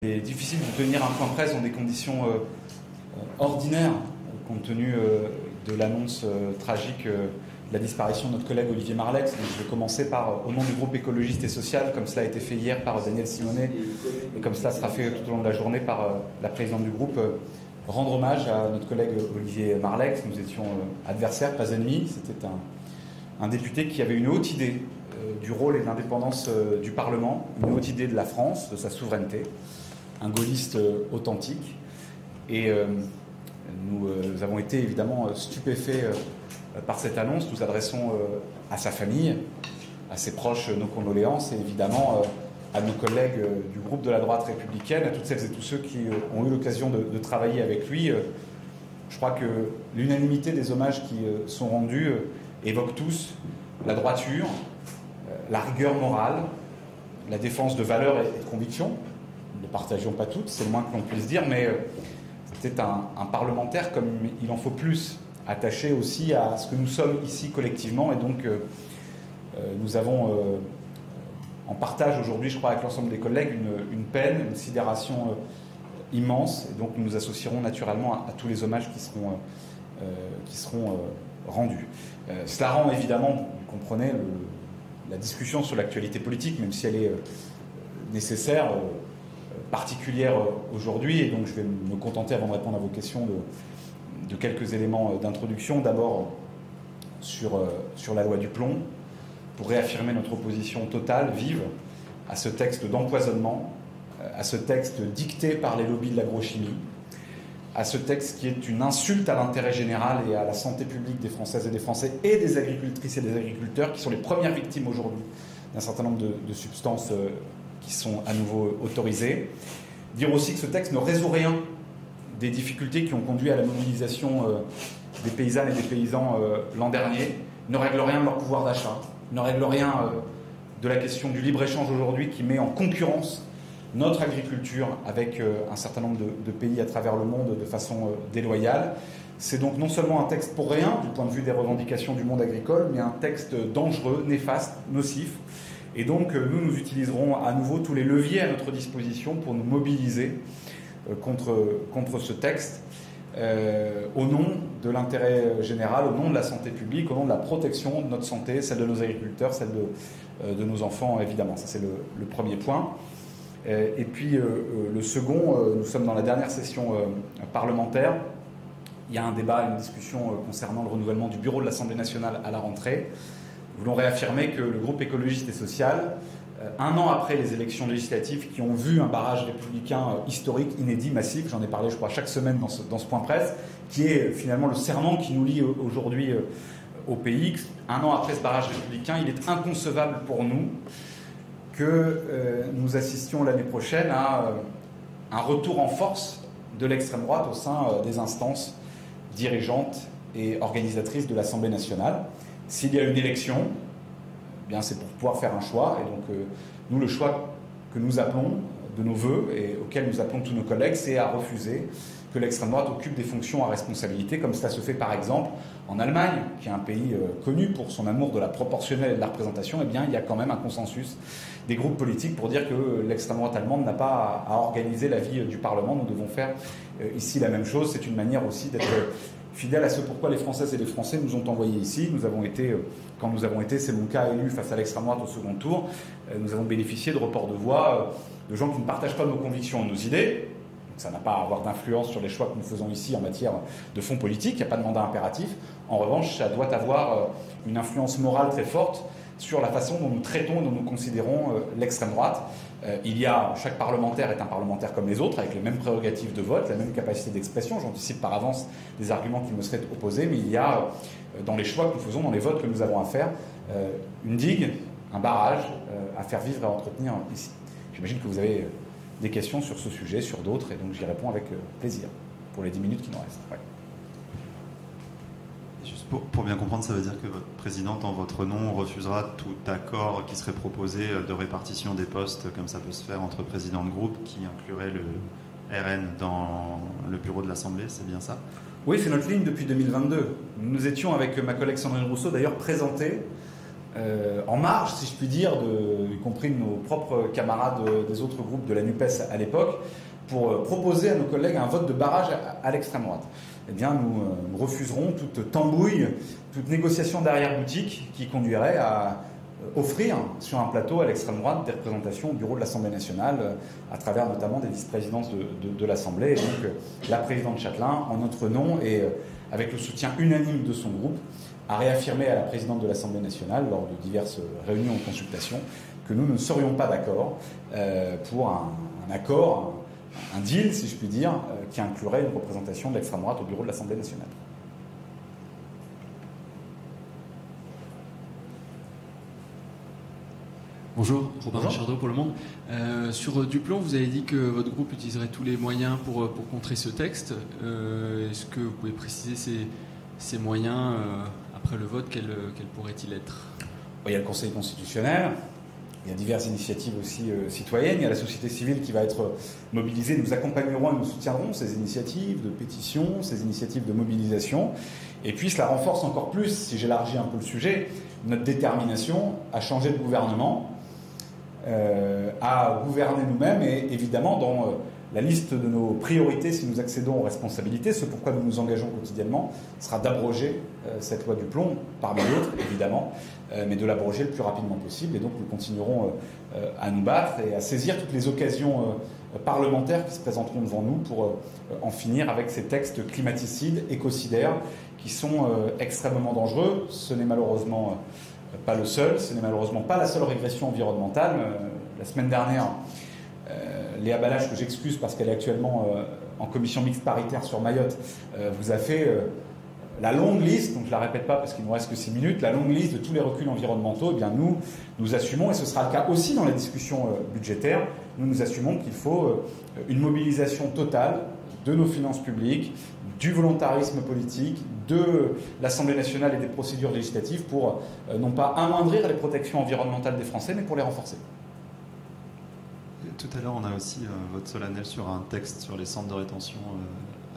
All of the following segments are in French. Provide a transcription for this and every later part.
Il est difficile de tenir un point presse dans des conditions ordinaires, compte tenu de l'annonce tragique de la disparition de notre collègue Olivier Marleix. Donc je vais commencer par, au nom du groupe écologiste et social, comme cela a été fait hier par Daniel Simonet, et comme cela sera fait tout au long de la journée par la présidente du groupe, rendre hommage à notre collègue Olivier Marleix. Nous étions adversaires, pas ennemis. C'était un député qui avait une haute idée du rôle et de l'indépendance du Parlement, une haute idée de la France, de sa souveraineté, un gaulliste authentique. Et nous avons été évidemment stupéfaits par cette annonce. Nous adressons à sa famille, à ses proches, nos condoléances, et évidemment à nos collègues du groupe de la droite républicaine, à toutes celles et tous ceux qui ont eu l'occasion de travailler avec lui. Je crois que l'unanimité des hommages qui sont rendus évoque tous la droiture, la rigueur morale, la défense de valeurs et de convictions. Nous ne partagions pas toutes, c'est le moins que l'on puisse dire, mais c'était un parlementaire comme il en faut plus, attaché aussi à ce que nous sommes ici collectivement. Et donc nous avons en partage aujourd'hui, je crois, avec l'ensemble des collègues, une peine, une sidération immense. Et donc nous nous associerons naturellement à tous les hommages qui seront rendus. Cela rend évidemment, vous comprenez, la discussion sur l'actualité politique, même si elle est nécessaire, particulière aujourd'hui. Et donc je vais me contenter, avant de répondre à vos questions, de quelques éléments d'introduction. D'abord sur la loi du plomb, pour réaffirmer notre opposition totale, vive, à ce texte d'empoisonnement, à ce texte dicté par les lobbies de l'agrochimie, à ce texte qui est une insulte à l'intérêt général et à la santé publique des Françaises et des Français et des agricultrices et des agriculteurs, qui sont les premières victimes aujourd'hui d'un certain nombre de substances qui sont à nouveau autorisées. Dire aussi que ce texte ne résout rien des difficultés qui ont conduit à la mobilisation des paysannes et des paysans l'an dernier, ne règle rien de leur pouvoir d'achat, ne règle rien de la question du libre-échange aujourd'hui, qui met en concurrence notre agriculture avec un certain nombre de pays à travers le monde de façon déloyale. C'est donc non seulement un texte pour rien du point de vue des revendications du monde agricole, mais un texte dangereux, néfaste, nocif. Et donc nous utiliserons à nouveau tous les leviers à notre disposition pour nous mobiliser contre ce texte, au nom de l'intérêt général, au nom de la santé publique, au nom de la protection de notre santé, celle de nos agriculteurs, celle de nos enfants, évidemment. Ça, c'est le premier point. Et puis le second, nous sommes dans la dernière session parlementaire. Il y a un débat, une discussion concernant le renouvellement du bureau de l'Assemblée nationale à la rentrée. Nous voulons réaffirmer que le groupe écologiste et social, un an après les élections législatives qui ont vu un barrage républicain historique, inédit, massif, j'en ai parlé je crois chaque semaine dans ce point presse, qui est finalement le serment qui nous lie aujourd'hui au pays. Un an après ce barrage républicain, il est inconcevable pour nous que nous assistions l'année prochaine à un retour en force de l'extrême droite au sein des instances dirigeantes et organisatrices de l'Assemblée nationale. S'il y a une élection, eh bien c'est pour pouvoir faire un choix. Et donc nous, le choix que nous appelons de nos voeux et auquel nous appelons tous nos collègues, c'est à refuser que l'extrême droite occupe des fonctions à responsabilité, comme cela se fait par exemple en Allemagne, qui est un pays connu pour son amour de la proportionnelle et de la représentation. Eh bien, il y a quand même un consensus des groupes politiques pour dire que l'extrême droite allemande n'a pas à organiser la vie du Parlement. Nous devons faire ici la même chose. C'est une manière aussi d'être fidèle à ce pourquoi les Françaises et les Français nous ont envoyés ici. Nous avons été, quand nous avons été, c'est mon cas, élus face à l'extrême droite au second tour, nous avons bénéficié de reports de voix de gens qui ne partagent pas nos convictions et nos idées. Ça n'a pas à avoir d'influence sur les choix que nous faisons ici en matière de fonds politiques. Il n'y a pas de mandat impératif. En revanche, ça doit avoir une influence morale très forte sur la façon dont nous traitons, dont nous considérons l'extrême droite. Chaque parlementaire est un parlementaire comme les autres, avec les mêmes prérogatives de vote, la même capacité d'expression. J'anticipe par avance des arguments qui me seraient opposés, mais il y a, dans les choix que nous faisons, dans les votes que nous avons à faire, une digue, un barrage à faire vivre et à entretenir ici. J'imagine que vous avez des questions sur ce sujet, sur d'autres, et donc j'y réponds avec plaisir, pour les 10 minutes qui nous restent. Ouais. Juste pour bien comprendre, ça veut dire que votre présidente, en votre nom, refusera tout accord qui serait proposé de répartition des postes, comme ça peut se faire entre présidents de groupe, qui inclurait le RN dans le bureau de l'Assemblée, c'est bien ça? Oui, c'est notre ligne depuis 2022. Nous étions, avec ma collègue Sandrine Rousseau, d'ailleurs présentés en marge, si je puis dire, y compris de nos propres camarades des autres groupes de la NUPES à l'époque, pour proposer à nos collègues un vote de barrage à l'extrême droite. Eh bien, nous refuserons toute tambouille, toute négociation d'arrière-boutique qui conduirait à offrir sur un plateau à l'extrême droite des représentations au bureau de l'Assemblée nationale, à travers notamment des vice-présidences de l'Assemblée. Et donc, la présidente Châtelain, en notre nom et avec le soutien unanime de son groupe, a réaffirmé à la présidente de l'Assemblée nationale, lors de diverses réunions ou consultations, que nous ne serions pas d'accord pour un accord, un deal, si je puis dire, qui inclurait une représentation de l'extrême droite au bureau de l'Assemblée nationale. Bonjour, Robin Richardot pour Le Monde. Sur Duplon, vous avez dit que votre groupe utiliserait tous les moyens pour contrer ce texte. Est-ce que vous pouvez préciser ces moyens, après le vote, quels pourraient-ils être? Il y a le Conseil constitutionnel, il y a diverses initiatives aussi citoyennes, il y a la société civile qui va être mobilisée. Nous accompagnerons et nous soutiendrons ces initiatives de pétition, ces initiatives de mobilisation. Et puis cela renforce encore plus, si j'élargis un peu le sujet, notre détermination à changer de gouvernement, à gouverner nous-mêmes et évidemment dans la liste de nos priorités si nous accédons aux responsabilités, ce pourquoi nous nous engageons quotidiennement, sera d'abroger cette loi du plomb, parmi d'autres évidemment, mais de l'abroger le plus rapidement possible. Et donc nous continuerons à nous battre et à saisir toutes les occasions parlementaires qui se présenteront devant nous pour en finir avec ces textes climaticides, écocidaires, qui sont extrêmement dangereux. Ce n'est malheureusement pas le seul, ce n'est malheureusement pas la seule régression environnementale. La semaine dernière, Léa Balache, que j'excuse parce qu'elle est actuellement en commission mixte paritaire sur Mayotte, vous a fait la longue liste, donc je ne la répète pas parce qu'il ne nous reste que 6 minutes, la longue liste de tous les reculs environnementaux. Eh bien nous assumons, et ce sera le cas aussi dans les discussions budgétaires, nous assumons qu'il faut une mobilisation totale de nos finances publiques, du volontarisme politique, de l'Assemblée nationale et des procédures législatives pour non pas amoindrir les protections environnementales des Français, mais pour les renforcer. Tout à l'heure, on a aussi un vote solennel sur un texte sur les centres de rétention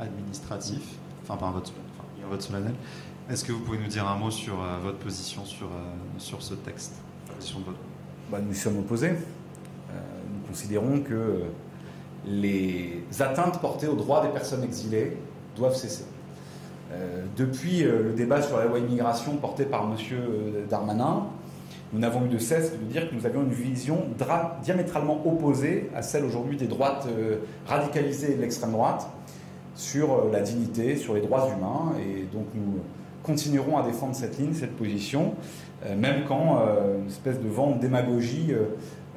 administratifs. Enfin, pas un vote, il y a un vote solennel. Est-ce que vous pouvez nous dire un mot sur votre position sur ce texte, la position de votre... Nous sommes opposés. Nous considérons que les atteintes portées aux droits des personnes exilées doivent cesser. Depuis le débat sur la loi immigration porté par M. Darmanin, nous n'avons eu de cesse de dire que nous avions une vision diamétralement opposée à celle aujourd'hui des droites radicalisées et de l'extrême droite sur la dignité, sur les droits humains. Et donc nous continuerons à défendre cette ligne, cette position, même quand une espèce de vent de démagogie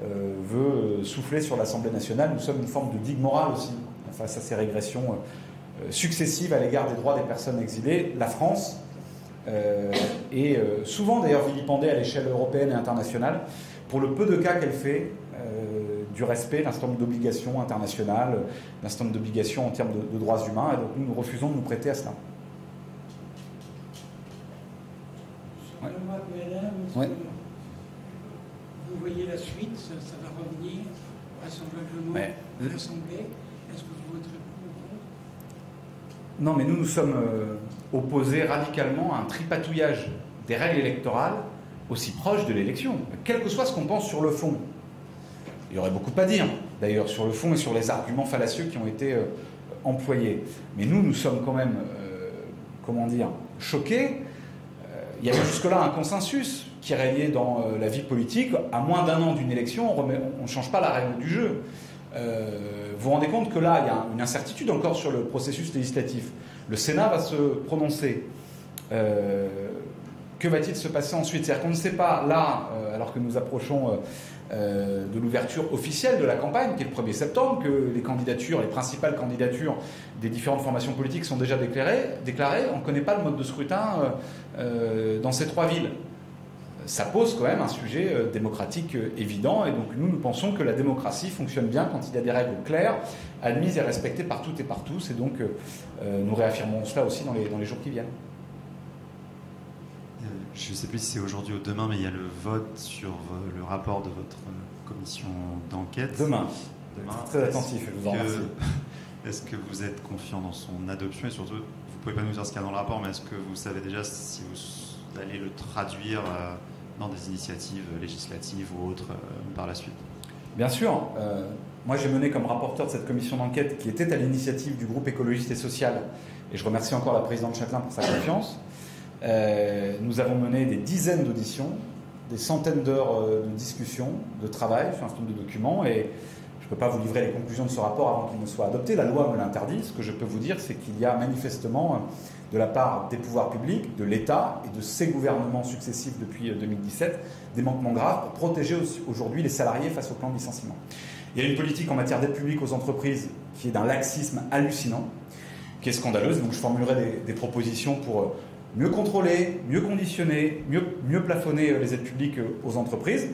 veut souffler sur l'Assemblée nationale. Nous sommes une forme de digue morale aussi face à ces régressions successives à l'égard des droits des personnes exilées. La France est souvent d'ailleurs vilipendée à l'échelle européenne et internationale pour le peu de cas qu'elle fait du respect d'un certain nombre d'obligations internationales, d'un certain nombre d'obligations en termes de droits humains, et donc nous refusons de nous prêter à cela. Ouais. Ouais. Vous voyez la suite, ça va revenir vraisemblablement à l'Assemblée. Est-ce que vous voterez pour ou contre? Non, mais nous sommes opposés radicalement à un tripatouillage des règles électorales aussi proches de l'élection, quel que soit ce qu'on pense sur le fond. Il y aurait beaucoup à dire, d'ailleurs, sur le fond et sur les arguments fallacieux qui ont été employés. Mais nous sommes quand même, choqués. Il y avait jusque-là un consensus qui régnait dans la vie politique. À moins d'un an d'une élection, on ne change pas la règle du jeu. Vous vous rendez compte que là, il y a une incertitude encore sur le processus législatif. Le Sénat va se prononcer. Que va-t-il se passer ensuite? C'est-à-dire qu'on ne sait pas, là, alors que nous approchons de l'ouverture officielle de la campagne, qui est le 1er septembre, que les candidatures, les principales candidatures des différentes formations politiques sont déjà déclarées. On ne connaît pas le mode de scrutin dans ces 3 villes. Ça pose quand même un sujet démocratique évident, et donc nous pensons que la démocratie fonctionne bien quand il y a des règles claires, admises et respectées par toutes et par tous, et donc nous réaffirmons cela aussi dans les jours qui viennent. Je ne sais plus si c'est aujourd'hui ou demain, mais il y a le vote sur le rapport de votre commission d'enquête. Demain. Très attentif, je vous en remercie. Est-ce que vous êtes confiant dans son adoption? Et surtout, vous ne pouvez pas nous dire ce qu'il y a dans le rapport, mais est-ce que vous savez déjà si vous allez le traduire dans des initiatives législatives ou autres par la suite? Bien sûr. Moi, j'ai mené comme rapporteur de cette commission d'enquête qui était à l'initiative du groupe écologiste et social, et je remercie encore la présidente Châtelain pour sa confiance. Nous avons mené des dizaines d'auditions, des centaines d'heures de discussion, de travail sur un certain nombre de documents, et je ne peux pas vous livrer les conclusions de ce rapport avant qu'il ne soit adopté. La loi me l'interdit. Ce que je peux vous dire, c'est qu'il y a manifestement, de la part des pouvoirs publics, de l'État et de ses gouvernements successifs depuis 2017, des manquements graves pour protéger aujourd'hui les salariés face au plan de licenciement. Il y a une politique en matière d'aide publique aux entreprises qui est d'un laxisme hallucinant, qui est scandaleuse. Donc je formulerai des propositions pour mieux contrôler, mieux conditionner, mieux plafonner les aides publiques aux entreprises.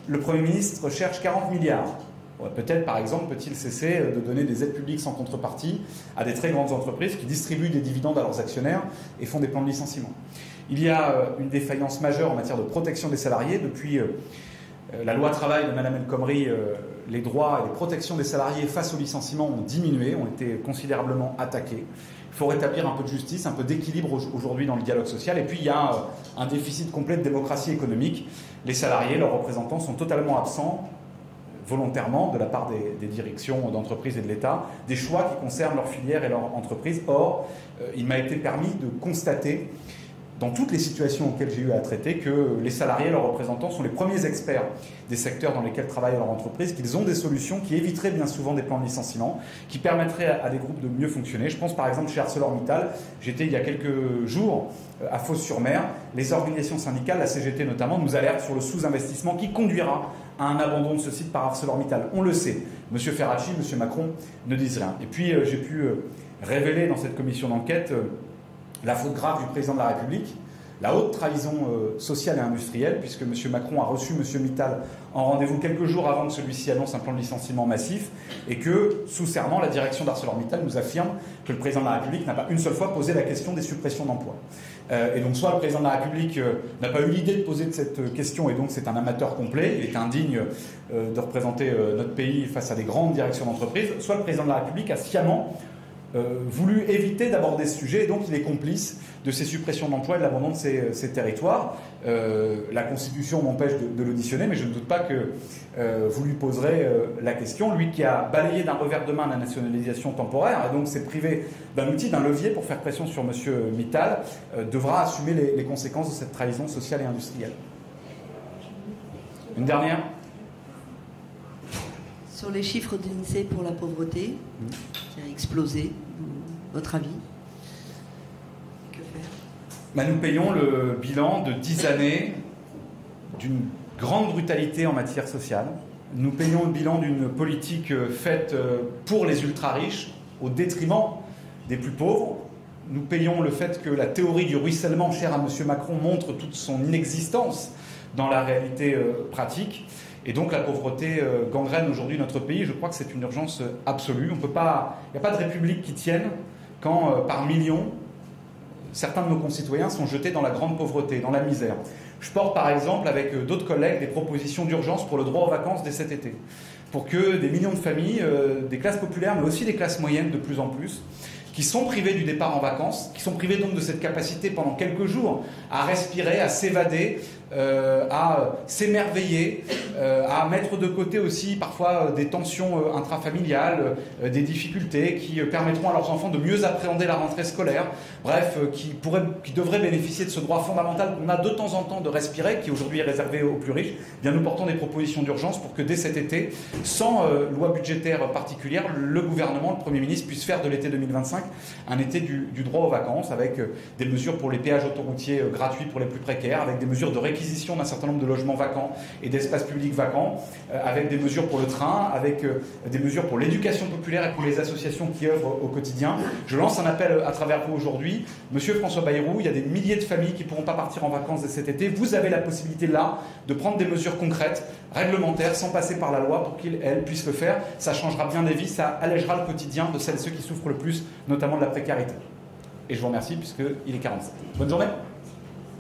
Le Premier ministre cherche 40 milliards. Peut-être, par exemple, peut-il cesser de donner des aides publiques sans contrepartie à des très grandes entreprises qui distribuent des dividendes à leurs actionnaires et font des plans de licenciement. Il y a une défaillance majeure en matière de protection des salariés. Depuis la loi travail de Mme El Khomri, les droits et les protections des salariés face au licenciement ont diminué, ont été considérablement attaqués. Il faut rétablir un peu de justice, un peu d'équilibre aujourd'hui dans le dialogue social. Et puis, il y a un déficit complet de démocratie économique. Les salariés, leurs représentants sont totalement absents, volontairement, de la part des directions d'entreprises et de l'État, des choix qui concernent leur filière et leur entreprise. Or, il m'a été permis de constater, dans toutes les situations auxquelles j'ai eu à traiter, que les salariés et leurs représentants sont les premiers experts des secteurs dans lesquels travaille leur entreprise, qu'ils ont des solutions qui éviteraient bien souvent des plans de licenciement, qui permettraient à des groupes de mieux fonctionner. Je pense par exemple chez ArcelorMittal, j'étais il y a quelques jours à Fos-sur-Mer, les organisations syndicales, la CGT notamment, nous alertent sur le sous-investissement qui conduira à un abandon de ce site par ArcelorMittal. On le sait. M. Ferracci, M. Macron ne disent rien. Et puis j'ai pu révéler dans cette commission d'enquête la faute grave du président de la République, la haute trahison sociale et industrielle, puisque M. Macron a reçu M. Mittal en rendez-vous quelques jours avant que celui-ci annonce un plan de licenciement massif, et que, sous serment, la direction d'ArcelorMittal nous affirme que le président de la République n'a pas une seule fois posé la question des suppressions d'emplois. Et donc, soit le président de la République n'a pas eu l'idée de poser cette question, et donc c'est un amateur complet, il est indigne de représenter notre pays face à des grandes directions d'entreprise, soit le président de la République a sciemment voulu éviter d'aborder ce sujet, et donc il est complice de ces suppressions d'emplois et de l'abandon de ces territoires. La Constitution m'empêche de l'auditionner, mais je ne doute pas que vous lui poserez la question. Lui qui a balayé d'un revers de main la nationalisation temporaire, et donc s'est privé d'un outil, d'un levier pour faire pression sur M. Mittal, devra assumer les conséquences de cette trahison sociale et industrielle. Une dernière ? Sur les chiffres de l'INSEE pour la pauvreté, qui a explosé, votre avis? Que faire? Nous payons le bilan de 10 années d'une grande brutalité en matière sociale. Nous payons le bilan d'une politique faite pour les ultra-riches au détriment des plus pauvres. Nous payons le fait que la théorie du ruissellement chère à M. Macron montre toute son inexistence dans la réalité pratique. Et donc la pauvreté gangrène aujourd'hui notre pays. Je crois que c'est une urgence absolue. Il n'y a pas de république qui tienne quand, par millions, certains de nos concitoyens sont jetés dans la grande pauvreté, dans la misère. Je porte par exemple avec d'autres collègues des propositions d'urgence pour le droit aux vacances dès cet été, pour que des millions de familles, des classes populaires, mais aussi des classes moyennes de plus en plus, qui sont privées du départ en vacances, qui sont privées donc de cette capacité pendant quelques jours à respirer, à s'évader, à s'émerveiller, à mettre de côté aussi parfois des tensions intrafamiliales, des difficultés qui permettront à leurs enfants de mieux appréhender la rentrée scolaire, bref, qui devraient bénéficier de ce droit fondamental qu'on a de temps en temps de respirer, qui aujourd'hui est réservé aux plus riches. Bien, nous portons des propositions d'urgence pour que dès cet été, sans loi budgétaire particulière, le gouvernement, le Premier ministre puisse faire de l'été 2025 un été du droit aux vacances, avec des mesures pour les péages autoroutiers gratuits pour les plus précaires, avec des mesures de réquisition d'un certain nombre de logements vacants et d'espaces publics vacants, avec des mesures pour le train, avec des mesures pour l'éducation populaire et pour les associations qui œuvrent au quotidien. Je lance un appel à travers vous aujourd'hui. Monsieur François Bayrou, il y a des milliers de familles qui ne pourront pas partir en vacances dès cet été. Vous avez la possibilité là de prendre des mesures concrètes, réglementaires, sans passer par la loi pour qu'elles puissent le faire. Ça changera bien des vies, ça allégera le quotidien de celles et ceux qui souffrent le plus, notamment de la précarité. Et je vous remercie puisqu'il est 47. Bonne journée.